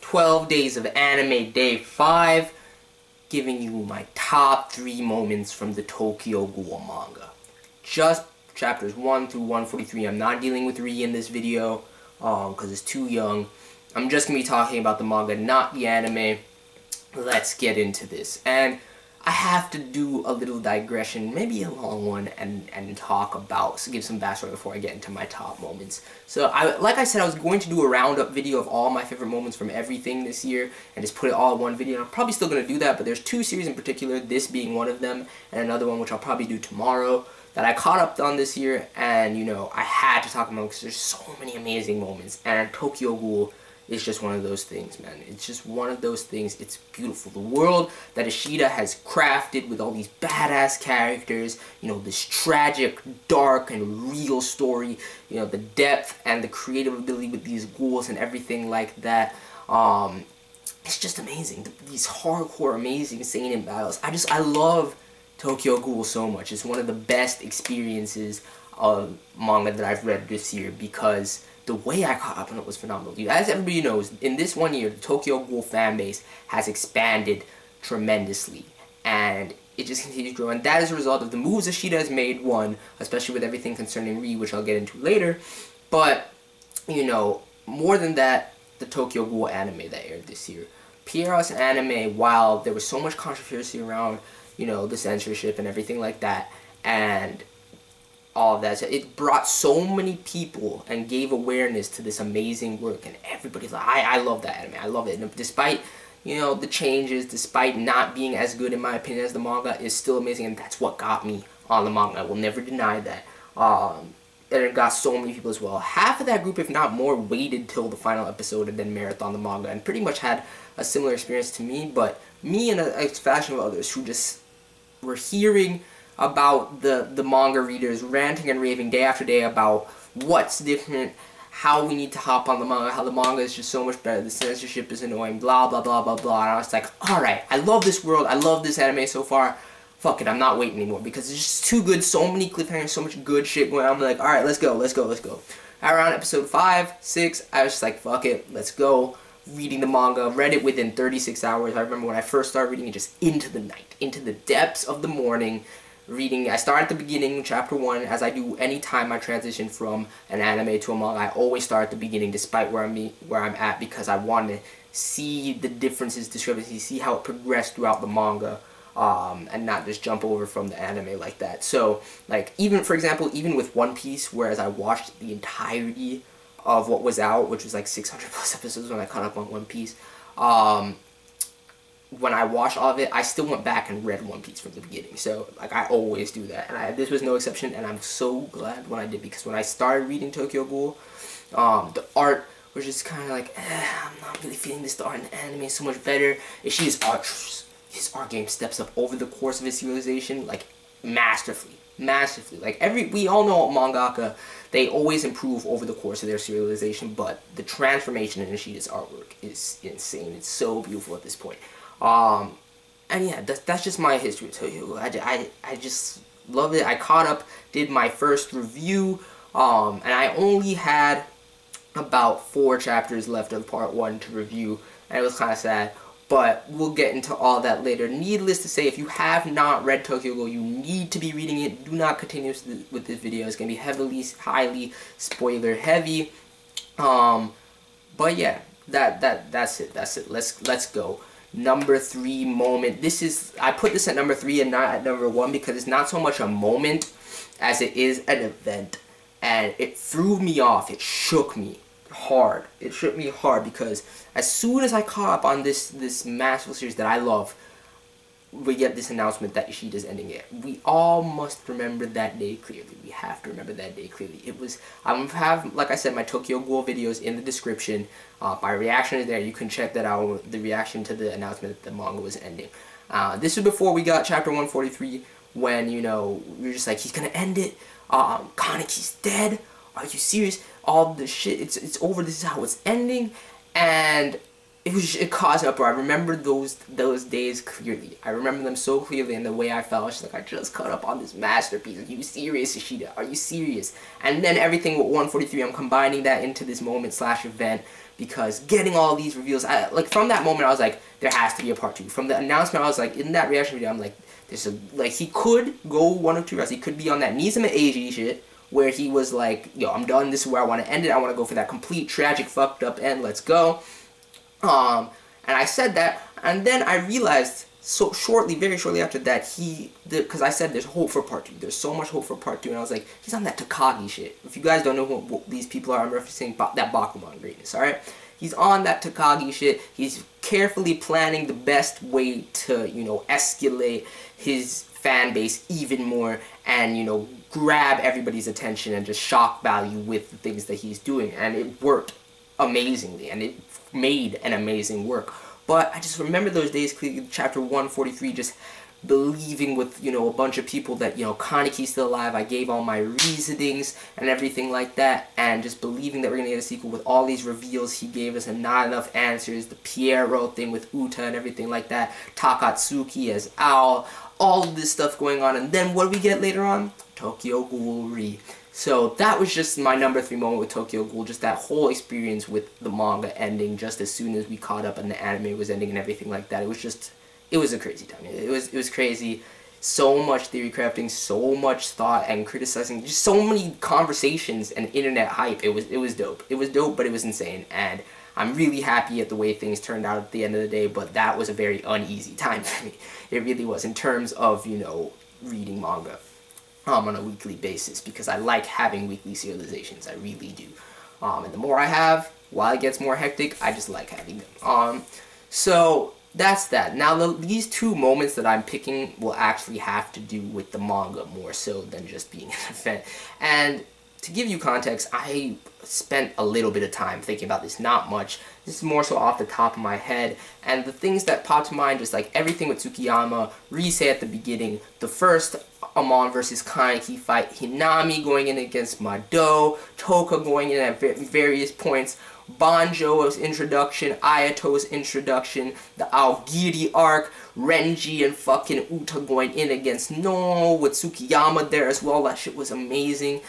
12 days of anime, day 5, giving you my top 3 moments from the Tokyo Ghoul manga. Just chapters 1 through 143. I'm not dealing with Ri in this video, because it's too young. I'm just going to be talking about the manga, not the anime. Let's get into this. And I have to do a little digression, maybe a long one, and talk about, give some backstory before I get into my top moments. So, like I said, I was going to do a roundup video of all my favorite moments from everything this year, and just put it all in one video. And I'm probably still going to do that, but there's 2 series in particular, this being one of them, and another one which I'll probably do tomorrow, that I caught up on this year, and, you know, I had to talk about because there's so many amazing moments, and Tokyo Ghoul is just one of those things, man. It's just one of those things. It's beautiful. The world that Ishida has crafted with all these badass characters, you know, this tragic, dark, and real story, you know, the depth and the creative ability with these ghouls and everything like that. It's just amazing. These hardcore, amazing seinen battles. I love Tokyo Ghoul so much. It's one of the best experiences of manga that I've read this year because the way I caught up on it was phenomenal. Dude, as everybody knows, in this 1 year, the Tokyo Ghoul fan base has expanded tremendously. And it just continues to grow. And that is a result of the moves Ishida has made, one, especially with everything concerning Ri, which I'll get into later. But, you know, more than that, the Tokyo Ghoul anime that aired this year. Pierre's anime, while there was so much controversy around, you know, the censorship and everything like that, and all of that, so it brought so many people and gave awareness to this amazing work, and everybody's like, I love that anime, I love it. And despite, you know, the changes, despite not being as good in my opinion as the manga, it's still amazing, and that's what got me on the manga. I will never deny that. And it got so many people as well. Half of that group, if not more, waited till the final episode and then marathon the manga, and pretty much had a similar experience to me. But me and a faction of others who just were hearing about the manga readers ranting and raving day after day about what's different, how we need to hop on the manga, how the manga is just so much better, the censorship is annoying, blah blah blah blah blah. And I was like, alright, I love this world, I love this anime so far, fuck it, I'm not waiting anymore because it's just too good, so many cliffhangers, so much good shit going on. I'm like, alright, let's go, let's go, let's go. Around episode 5, 6, I was just like, fuck it, let's go. Reading the manga, read it within 36 hours. I remember when I first started reading it, just into the night, into the depths of the morning. Reading, I start at the beginning, chapter 1, as I do any time I transition from an anime to a manga. I always start at the beginning, despite where I'm at, because I want to see the differences, discrepancies, see how it progressed throughout the manga, and not just jump over from the anime like that. So, like, even, for example, even with One Piece, whereas I watched the entirety of what was out, which was like 600 plus episodes when I caught up on One Piece, when I watched all of it, I still went back and read One Piece from the beginning. So, like, I always do that. And this was no exception, and I'm so glad when I did, because when I started reading Tokyo Ghoul, the art was just kind of like, I'm not really feeling this. The art in the anime is so much better. Ishida's art, his art game steps up over the course of his serialization, like, masterfully. Massively. Like, we all know mangaka, they always improve over the course of their serialization, but the transformation in Ishida's artwork is insane. It's so beautiful at this point. And yeah, that's just my history with Tokyo Ghoul. I just loved it. I caught up, did my first review, and I only had about 4 chapters left of part 1 to review, and it was kind of sad, but we'll get into all that later. Needless to say, if you have not read Tokyo Ghoul, you need to be reading it. Do not continue with this video. It's going to be highly spoiler heavy. But yeah, that's it. Let's go. Number 3 moment. I put this at number 3 and not at number 1 because it's not so much a moment as it is an event, and it threw me off. It shook me hard. It shook me hard because as soon as I caught up on this masterful series that I love, we get this announcement that Ishida's ending it. We all must remember that day clearly. We have to remember that day clearly. It was, I have, like I said, my Tokyo Ghoul videos in the description. My reaction is there. You can check that out, the reaction to the announcement that the manga was ending. This was before we got chapter 143, when, you know, we were just like, he's gonna end it. Kaneki's dead. Are you serious? All the shit, it's over. This is how it's ending. And it caused uproar. I remember those days clearly. I remember them so clearly, and the way I felt. I was like, I just caught up on this masterpiece. Are you serious, Ishida? Are you serious? And then everything with 143, I'm combining that into this moment / event because getting all these reveals, like from that moment I was like, there has to be a part 2. From the announcement I was like, in that reaction video I'm like, he could go one of two routes. He could be on that Nizama Eiji shit, where he was like, yo, I'm done, this is where I want to end it, I want to go for that complete, tragic, fucked up end, let's go. And I said that, and then I realized, so very shortly after that, because I said there's hope for part 2, there's so much hope for part 2, and I was like, he's on that Takagi shit. If you guys don't know who these people are, I'm referencing that Bakuman greatness, alright? He's on that Takagi shit, he's carefully planning the best way to, you know, escalate his fan base even more, and, you know, grab everybody's attention and just shock value with the things that he's doing, and it worked amazingly, and it made an amazing work. But I just remember those days clearly, chapter 143, just believing with, you know, a bunch of people that, you know, Kaneki's still alive. I gave all my reasonings and everything like that, and just believing that we're going to get a sequel with all these reveals he gave us and not enough answers, the Pierrot thing with Uta and everything like that, Takatsuki as Owl, all of this stuff going on, and then what do we get later on? Tokyo Ghoul Re. So that was just my number 3 moment with Tokyo Ghoul, just that whole experience with the manga ending just as soon as we caught up and the anime was ending and everything like that. It was just, it was a crazy time. It was crazy. So much theory crafting, so much thought and criticizing, just so many conversations and internet hype. It was dope. It was dope, but it was insane, and I'm really happy at the way things turned out at the end of the day, but that was a very uneasy time for me. It really was, in terms of, you know, reading manga on a weekly basis, because I like having weekly serializations. I really do. And the more I have, while it gets more hectic, I just like having them. So that's that. Now these 2 moments that I'm picking will actually have to do with the manga more so than just being an event. And to give you context, I spent a little bit of time thinking about this, not much. This is more so off the top of my head, and the things that popped to mind, just like everything with Tsukiyama, Rise at the beginning, the first Amon versus Kaneki fight, Hinami going in against Mado, Toka going in at various points, Banjo's introduction, Ayato's introduction, the Aogiri arc, Renji and fucking Uta going in against No, with Tsukiyama there as well. That shit was amazing.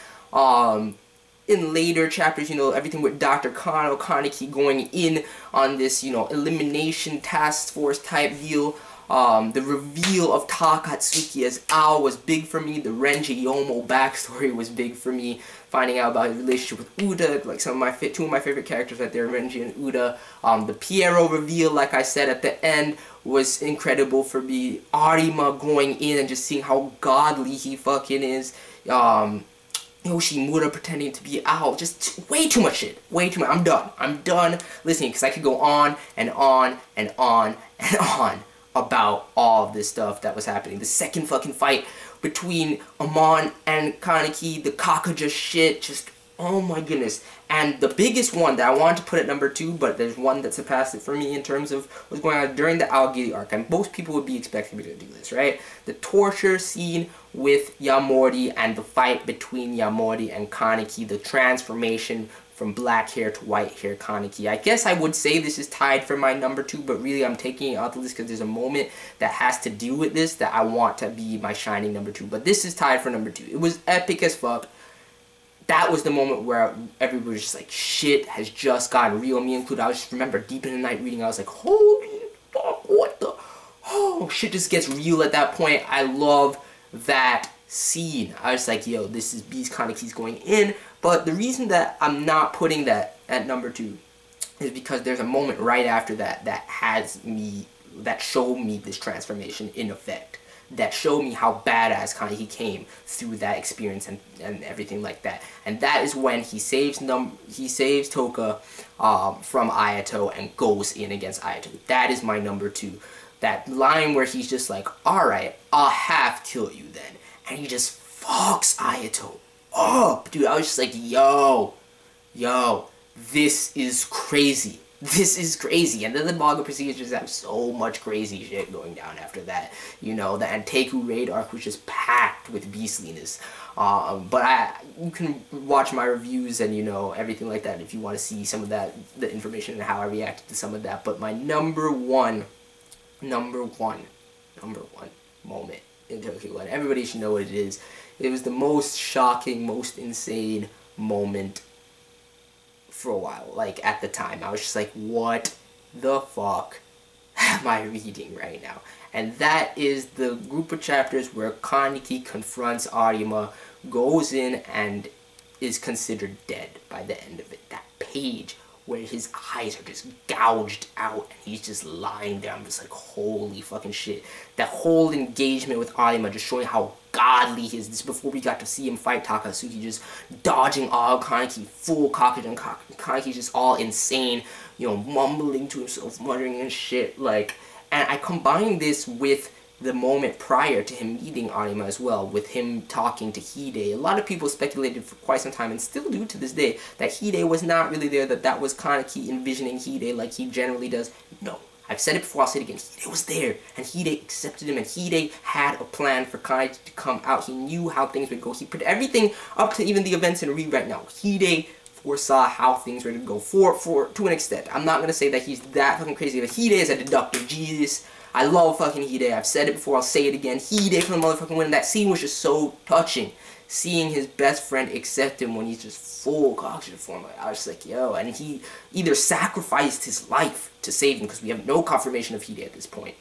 In later chapters, you know, everything with Dr. Kano, Kaneki going in on this, you know, elimination task force type deal. The reveal of Takatsuki as Ao was big for me. The Renji Yomo backstory was big for me. Finding out about his relationship with Uda, like two of my favorite characters right there, Renji and Uda. The Pierrot reveal, like I said at the end, was incredible for me. Arima going in and just seeing how godly he fucking is. Yoshimura pretending to be Ao, just way too much shit, way too much. I'm done listening, because I could go on and on and on and on about all of this stuff that was happening. The second fucking fight between Amon and Kaneki, the Kakaja shit, just, oh my goodness. And the biggest one that I wanted to put at number 2, but there's one that surpassed it for me in terms of what's going on during the Aogiri arc, and most people would be expecting me to do this, right? The torture scene with Yamori and the fight between Yamori and Kaneki, the transformation from black hair to white hair Kaneki. I guess I would say this is tied for my number 2, but really I'm taking it out the list because there's a moment that has to do with this that I want to be my shining number 2. But this is tied for number 2. It was epic as fuck. That was the moment where everybody was just like, shit has just gotten real, me included. I just remember deep in the night reading, I was like, holy fuck, what the, oh, shit just gets real at that point. I love that scene. I was like, yo, this is Beast Kaneki's going in. But the reason that I'm not putting that at number 2 is because there's a moment right after that that showed me this transformation in effect. That showed me how badass Kaneki came through that experience and everything like that. And that is when he saves Toka from Ayato and goes in against Ayato. That is my number 2. That line where he's just like, alright, I'll half kill you then. And he just fucks Ayato up. Dude, I was just like, yo, this is crazy. This is crazy. And then the manga proceeds just have so much crazy shit going down after that. You know, the Anteku raid arc was just packed with beastliness. But you can watch my reviews and, you know, everything like that if you want to see some of that, the information and how I reacted to some of that. But my number one moment in Tokyo Ghoul, and everybody should know what it is. It was the most shocking, most insane moment for a while. Like, at the time, I was just like, what the fuck am I reading right now? And that is the group of chapters where Kaneki confronts Arima, goes in, and is considered dead by the end of it. That page where his eyes are just gouged out and he's just lying there. I'm just like, holy fucking shit. That whole engagement with Arima just showing how godly he is. This before we got to see him fight Takasuki, just dodging all Kaneki, full cockage, and Kaneki's just all insane, you know, mumbling to himself, muttering and shit, like. And I combined this with the moment prior to him meeting Arima as well, with him talking to Hide. A lot of people speculated for quite some time, and still do to this day, that Hide was not really there, that was Kaneki envisioning Hide like he generally does. No. I've said it before, I'll say it again. Hide was there, and Hide accepted him, and Hide had a plan for Kaneki to come out. He knew how things would go. He put everything up to even the events in Read right now. Hide foresaw how things were to go to an extent. I'm not going to say that he's that fucking crazy, but Hide is a deductive genius. I love fucking Hide. I've said it before, I'll say it again. Hide from the motherfucking win. That scene was just so touching. Seeing his best friend accept him when he's just full cocktail form. I was just like, yo. And he either sacrificed his life to save him, because we have no confirmation of Hide at this point.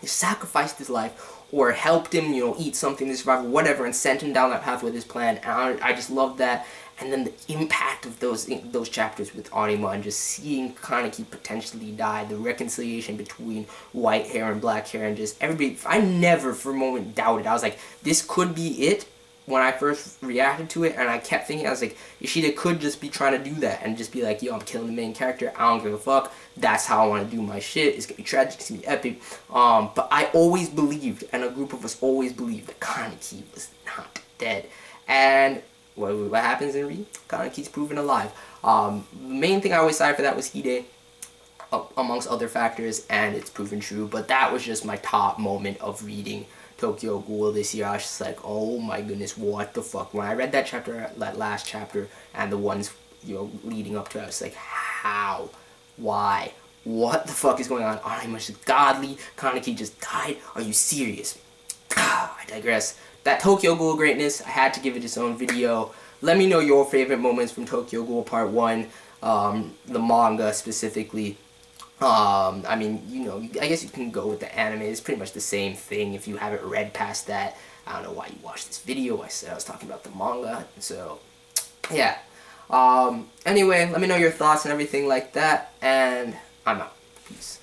He sacrificed his life, or helped him, you know, eat something to survive, or whatever, and sent him down that path with his plan. And I just love that. And then the impact of those chapters with Arima, and just seeing Kaneki potentially die, the reconciliation between white hair and black hair, and just everybody. I never for a moment doubted. I was like, this could be it when I first reacted to it, and I kept thinking, I was like, Ishida could just be trying to do that, and just be like, yo, I'm killing the main character, I don't give a fuck, that's how I want to do my shit, it's gonna be tragic, it's gonna be epic, but I always believed, and a group of us always believed, that Kaneki was not dead, and what happens in Re? Kaneki's proven alive. The main thing I always cited for that was Hide, amongst other factors, and it's proven true, but that was just my top moment of reading Tokyo Ghoul this year. I was just like, oh my goodness, what the fuck. When I read that chapter, that last chapter, and the ones, you know, leading up to it, I was like, how? Why? What the fuck is going on? Arima's just godly. Kaneki just died. Are you serious? I digress. That Tokyo Ghoul Greatness, I had to give it its own video. Let me know your favorite moments from Tokyo Ghoul Part 1, the manga specifically. I mean, you know, I guess you can go with the anime. It's pretty much the same thing if you haven't read past that. I don't know why you watched this video. I said I was talking about the manga. So, yeah. Anyway, let me know your thoughts and everything like that. And I'm out. Peace.